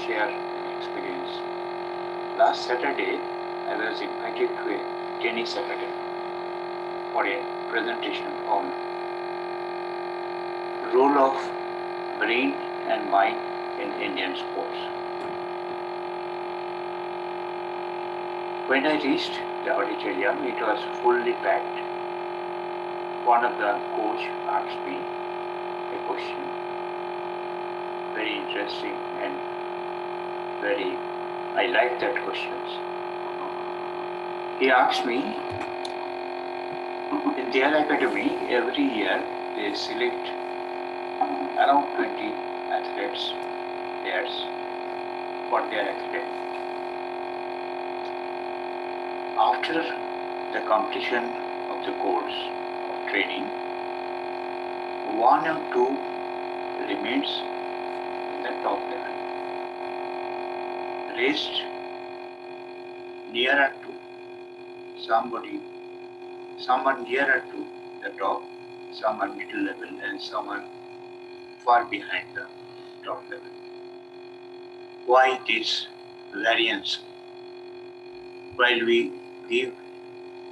share an experience. Last Saturday, I was invited to a tennis academy for a presentation on role of brain and mind in Indian sports. When I reached the auditorium, it was fully packed. One of the coach asked me a question, very interesting and I liked that questions. He asked me, in their academy, every year they select around 20 athletes, players for their academy. After the completion of the course of training, one or two remains in the top level. Rest nearer to someone nearer to the top, someone middle level, and someone far behind the top level. Why this variance? While we give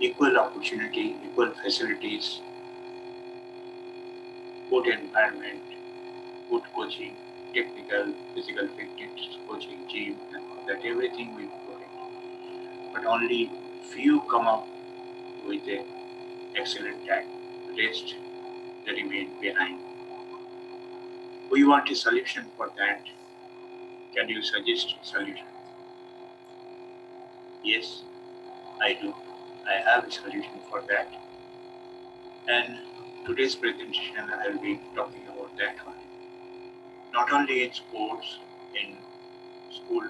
equal opportunity, equal facilities, good environment, good coaching, technical, physical fitness, coaching, gym, and all that, everything we provide. But only few come up with an excellent time. Rest, they remain behind. We want a solution for that. Can you suggest a solution? Yes, I do. I have a solution for that. And today's presentation, I will be talking about that one. Not only in sports, in school,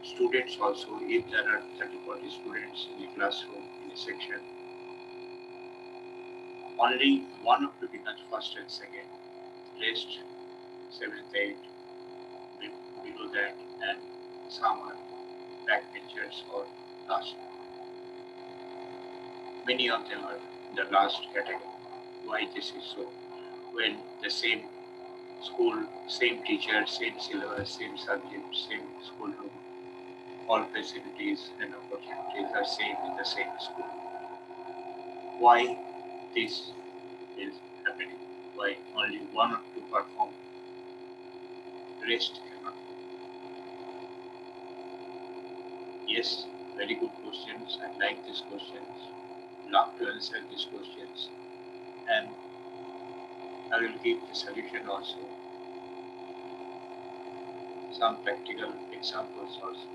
students also, if there are 30-40 students in a classroom, in a section, only one of two becomes first and second. Rest, seventh, eighth, below that, and some are backbenchers or last. Many of them are in the last category. Why this is so? When the same school, same teacher, same syllabus, same subject, same schoolroom, all facilities and opportunities are same in the same school. Why this is happening? Why only one or two perform? Rest cannot. Yes, very good questions. I like these questions. Love to answer these questions, and I will give the solution also. Some practical examples also.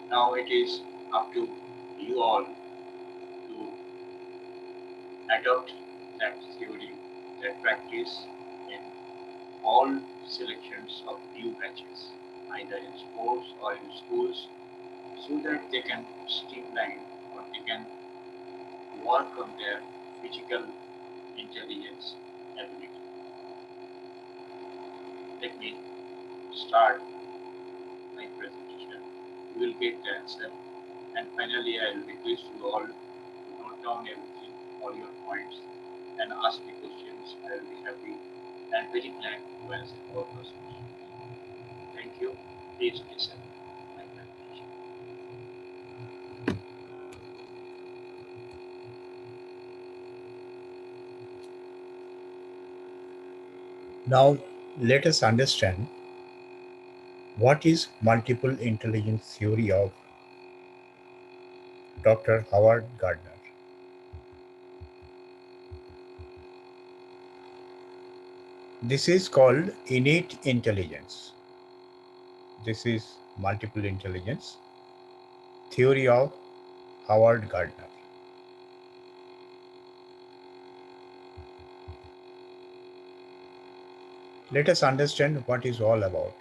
Now it is up to you all to adopt that theory, that practice in all selections of new batches, either in sports or in schools, so that they can streamline or they can work on their physical intelligence ability. Let me start my presentation. You will get the answer, and finally I will request you all to note down everything, all your points, and ask me questions. I will be happy and very glad to answer all those questions. Thank you. Please listen to my presentation. Now, let us understand what is multiple intelligence theory of Dr. Howard Gardner. This is called innate intelligence. This is multiple intelligence theory of Howard Gardner. Let us understand what is all about.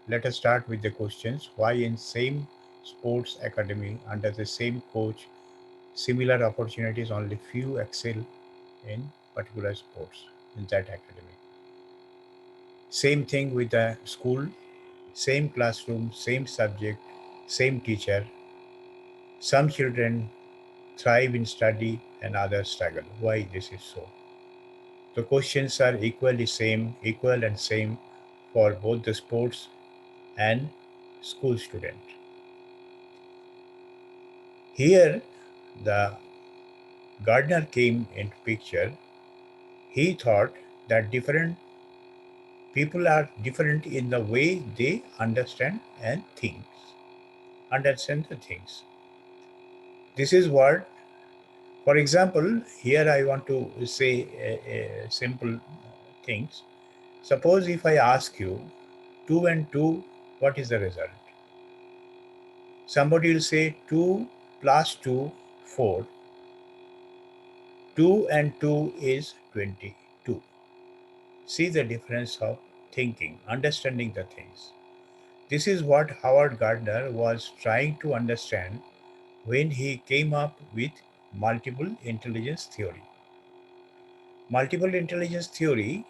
Let us start with the questions. Why in same sports academy under the same coach, similar opportunities, only few excel in particular sports in that academy? Same thing with the school, same classroom, same subject, same teacher. Some children thrive in study and others struggle. Why this is so? The questions are equally same, equal and same for both the sports and school student. Here, the gardener came into picture. He thought that different people are different in the way they understand the things. This is what, for example, here I want to say a simple things. Suppose if I ask you 2 and 2, what is the result? Somebody will say 2 plus 2, 4. 2 and 2 is 22. See the difference of thinking, understanding the things. This is what Howard Gardner was trying to understand when he came up with multiple intelligence theory. Multiple intelligence theory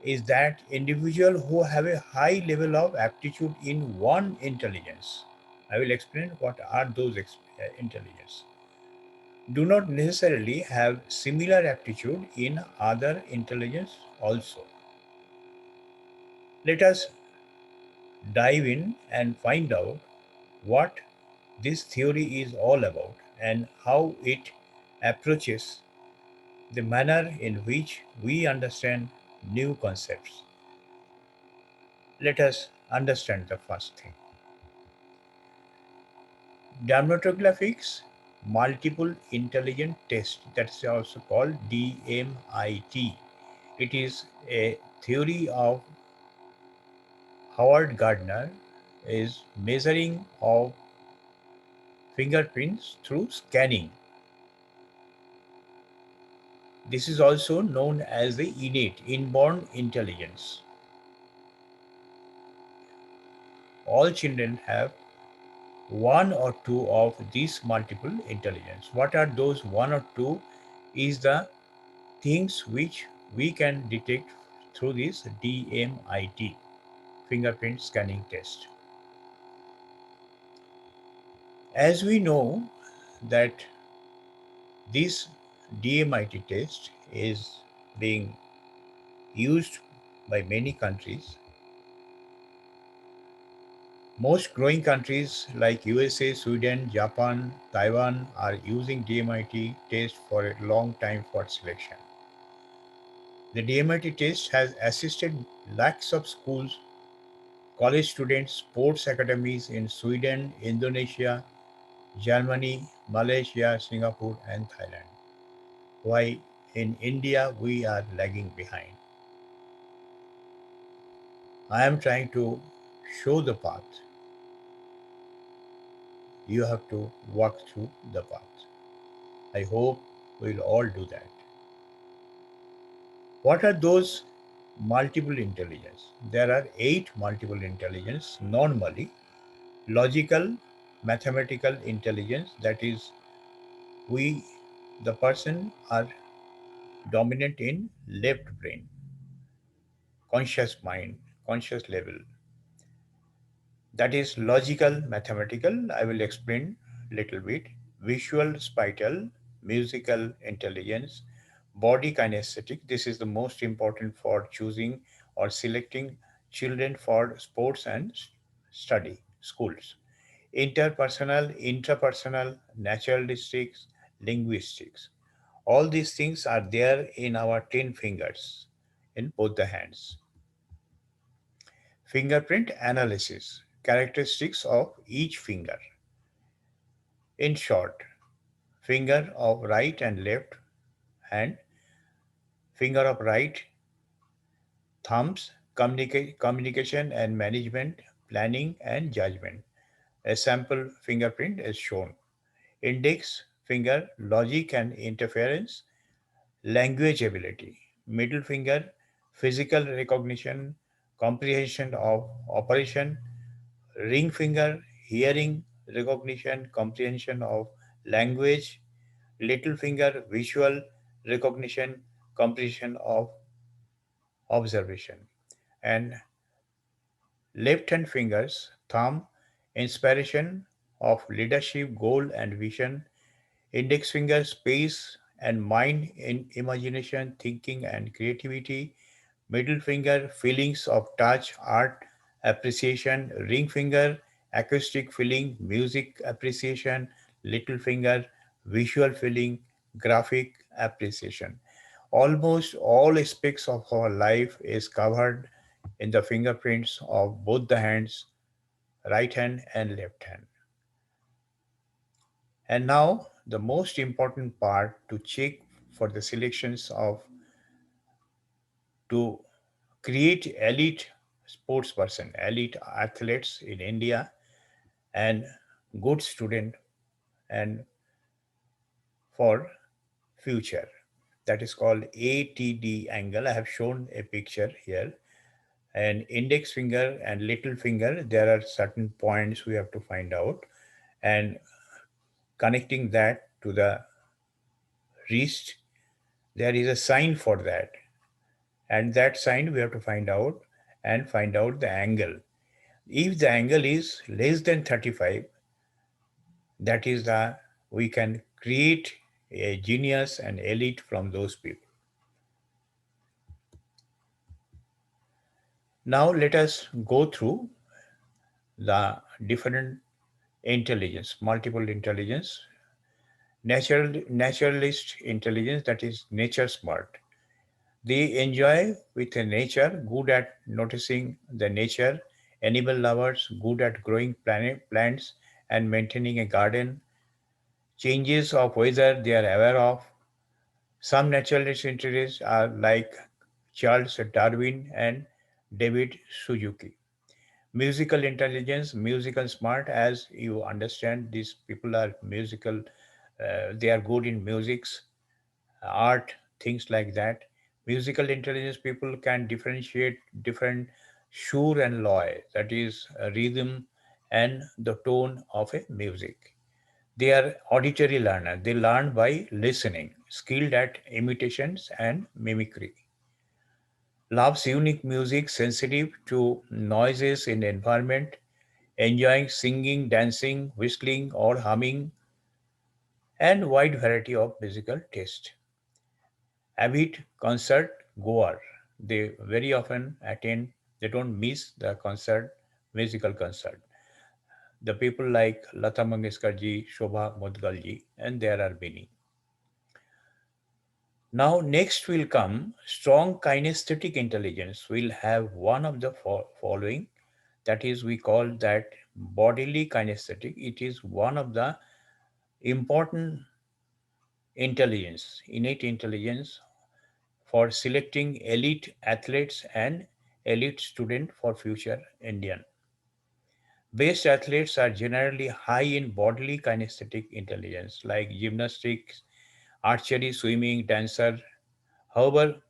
is that individual who have a high level of aptitude in one intelligence. I will explain what are those intelligence. Do not necessarily have similar aptitude in other intelligence also. Let us dive in and find out what this theory is all about and how it approaches the manner in which we understand new concepts. Let us understand the first thing. Dermatographics multiple intelligent test, that's also called DMIT. It is a theory of Howard Gardner is measuring of fingerprints through scanning. This is also known as the innate inborn intelligence. All children have one or two of these multiple intelligence. What are those one or two is the things which we can detect through this DMIT fingerprint scanning test. As we know that this DMIT test is being used by many countries. Most growing countries like USA, Sweden, Japan, Taiwan are using DMIT test for a long time for selection. The DMIT test has assisted lakhs of schools, college students, sports academies in Sweden, Indonesia, Germany, Malaysia, Singapore, and Thailand. Why in India we are lagging behind? I am trying to show the path. You have to walk through the path. I hope we'll all do that. What are those multiple intelligence? There are 8 multiple intelligence normally. Logical, mathematical intelligence, that is, we, the person, are dominant in left brain, conscious mind, conscious level. That is logical, mathematical. I will explain little bit. Visual, spatial, musical intelligence, body kinesthetic. This is the most important for choosing or selecting children for sports and study schools. Interpersonal, intrapersonal, naturalistics, linguistics. All these things are there in our 10 fingers in both the hands. Fingerprint analysis, characteristics of each finger. In short, finger of right and left hand, finger of right, thumbs, communication and management, planning and judgment. A sample fingerprint is shown. Index finger, logic and interference, language ability. Middle finger, physical recognition, comprehension of operation. Ring finger, hearing recognition, comprehension of language. Little finger, visual recognition, comprehension of observation. And left hand fingers, thumb, inspiration of leadership, goal and vision. Index finger, space and mind in imagination, thinking and creativity. Middle finger, feelings of touch, art appreciation. Ring finger, acoustic feeling, music appreciation. Little finger, visual feeling, graphic appreciation. Almost all aspects of our life is covered in the fingerprints of both the hands, right hand and left hand. And now the most important part to check for the selections of to create elite sports person, elite athletes in India and good student and for future. That is called ATD angle. I have shown a picture here. And index finger and little finger, there are certain points we have to find out, and connecting that to the wrist, there is a sign for that, and that sign we have to find out and find out the angle. If the angle is less than 35, that is the we can create a genius and elite from those people. Now let us go through the different intelligence, multiple intelligence, naturalist intelligence, that is nature smart. They enjoy with the nature, good at noticing the nature, animal lovers, good at growing plants and maintaining a garden, changes of weather they are aware of. Some naturalist interests are like Charles Darwin and David Suzuki. Musical intelligence, musical smart, as you understand, these people are musical, they are good in musics, art, things like that. Musical intelligence people can differentiate different sure and loy, that is rhythm and the tone of a music. They are auditory learner. They learn by listening, skilled at imitations and mimicry. Loves unique music, sensitive to noises in the environment, enjoying singing, dancing, whistling, or humming, and wide variety of musical taste. Avid concert goer. They very often attend, they don't miss the concert, musical concert. The people like Lata Mangeshkar ji, Shobha Mudgal ji, and there are many. Now, next will come strong kinesthetic intelligence. Will have one of the following. That is, we call that bodily kinesthetic. It is one of the important intelligence, innate intelligence for selecting elite athletes and elite student for future Indian. Best athletes are generally high in bodily kinesthetic intelligence, like gymnastics, archery, swimming, dancer. However,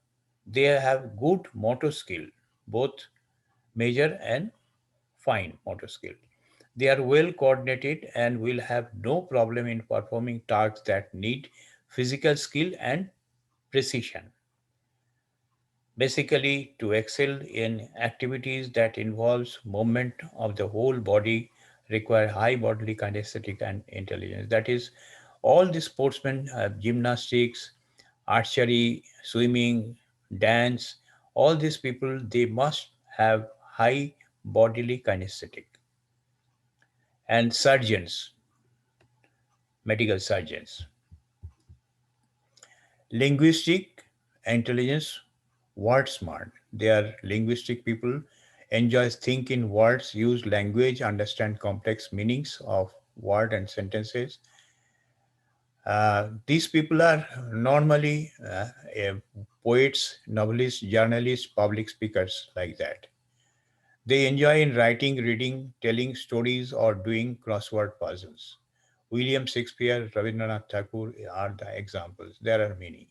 they have good motor skill, both major and fine motor skill. They are well coordinated and will have no problem in performing tasks that need physical skill and precision. Basically, to excel in activities that involves movement of the whole body require high bodily kinesthetic and intelligence. That is, all the sportsmen have gymnastics, archery, swimming, dance. All these people they must have high bodily kinesthetic. And surgeons, medical surgeons, linguistic intelligence, word smart. They are linguistic people, enjoys think in words, use language, understand complex meanings of word and sentences. These people are normally poets, novelists, journalists, public speakers like that. They enjoy in writing, reading, telling stories, or doing crossword puzzles. William Shakespeare, Rabindranath Tagore are the examples. There are many.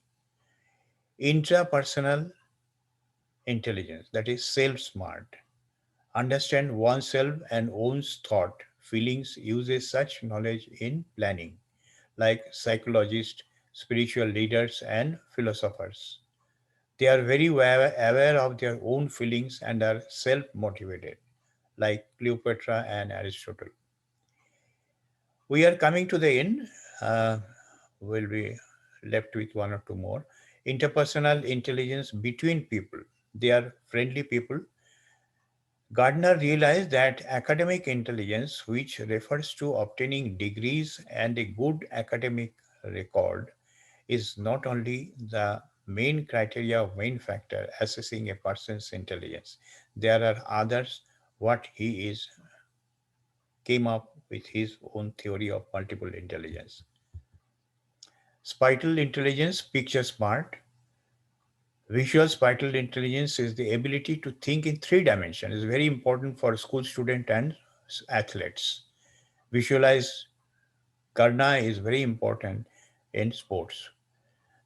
Intrapersonal intelligence, that is self smart, understand oneself and one's thought, feelings, uses such knowledge in planning, like psychologists, spiritual leaders, and philosophers. They are very aware of their own feelings and are self motivated, like Cleopatra and Aristotle. We are coming to the end. Uh, we'll be left with one or two more. Interpersonal intelligence between people. They are friendly people. Gardner realized that academic intelligence, which refers to obtaining degrees and a good academic record, is not only the main criteria or main factor assessing a person's intelligence. There are others. What he is came up with his own theory of multiple intelligence. Spital intelligence, picture smart. Visual spital intelligence is the ability to think in three dimensions. It's very important for school student and athletes. Visualize karna is very important in sports.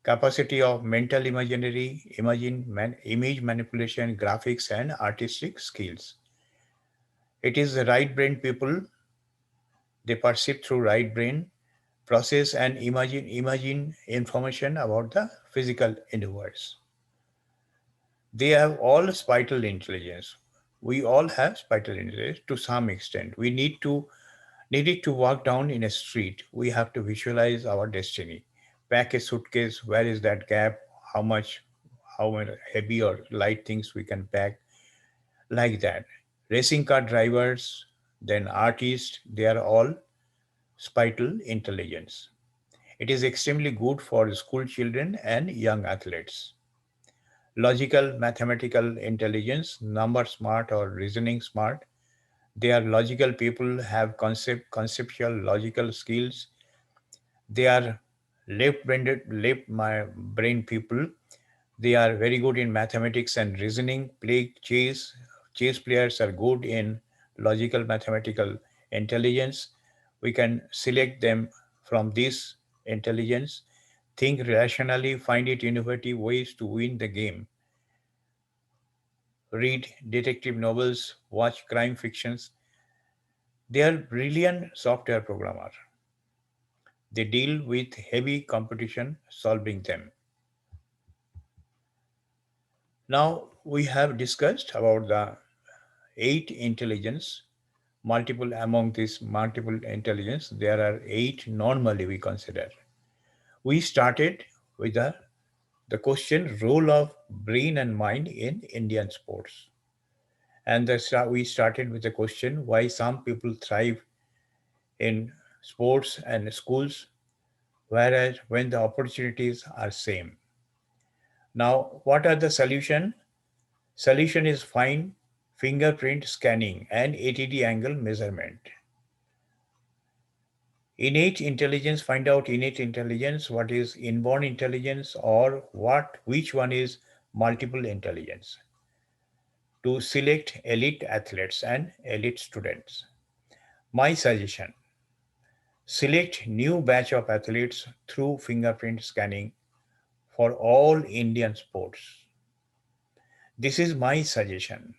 Capacity of mental imaginary, image manipulation, graphics, and artistic skills. It is the right brain people, they perceive through right brain, process and imagine information about the physical universe. They have all spital intelligence. We all have spital intelligence to some extent. We need it to walk down in a street. We have to visualize our destiny. Pack a suitcase. Where is that gap? How much, how heavy or light things we can pack, like that. Racing car drivers, then artists, they are all spital intelligence. It is extremely good for school children and young athletes. Logical, mathematical intelligence, number smart or reasoning smart. They are logical people, have conceptual, logical skills. They are left my brain people. They are very good in mathematics and reasoning. Play chess. Chess players are good in logical, mathematical intelligence. We can select them from this intelligence. Think rationally, find it innovative ways to win the game. Read detective novels, watch crime fictions. They are brilliant software programmers. They deal with heavy competition solving them. Now we have discussed about the eight intelligence, multiple among these multiple intelligence, there are eight normally we consider. We started with the question role of brain and mind in Indian sports. And we started with the question why some people thrive in sports and schools, whereas when the opportunities are same. Now, what are the solution? Solution is fine fingerprint scanning and ATD angle measurement. Innate intelligence, find out innate intelligence, what is inborn intelligence, or which one is multiple intelligence, to select elite athletes and elite students. My suggestion, select new batch of athletes through fingerprint scanning for all Indian sports. This is my suggestion.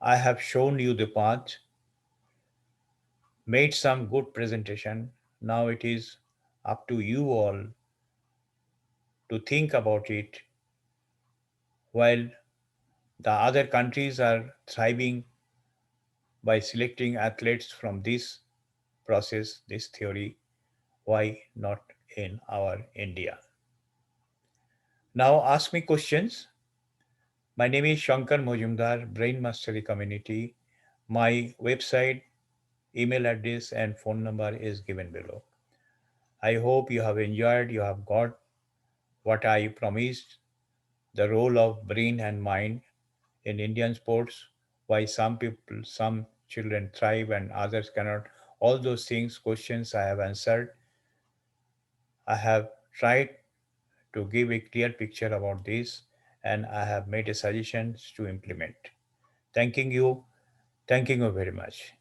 I have shown you the path, made some good presentation. Now it is up to you all to think about it while the other countries are thriving by selecting athletes from this process, this theory. Why not in our India? Now ask me questions. My name is Shankar Mojumdar, Brain Mastery Community. My website, email address, and phone number is given below. I hope you have enjoyed, you have got what I promised, the role of brain and mind in Indian sports, why some people, some children thrive and others cannot. All those things, questions I have answered. I have tried to give a clear picture about this and I have made a suggestions to implement. Thanking you. Thanking you very much.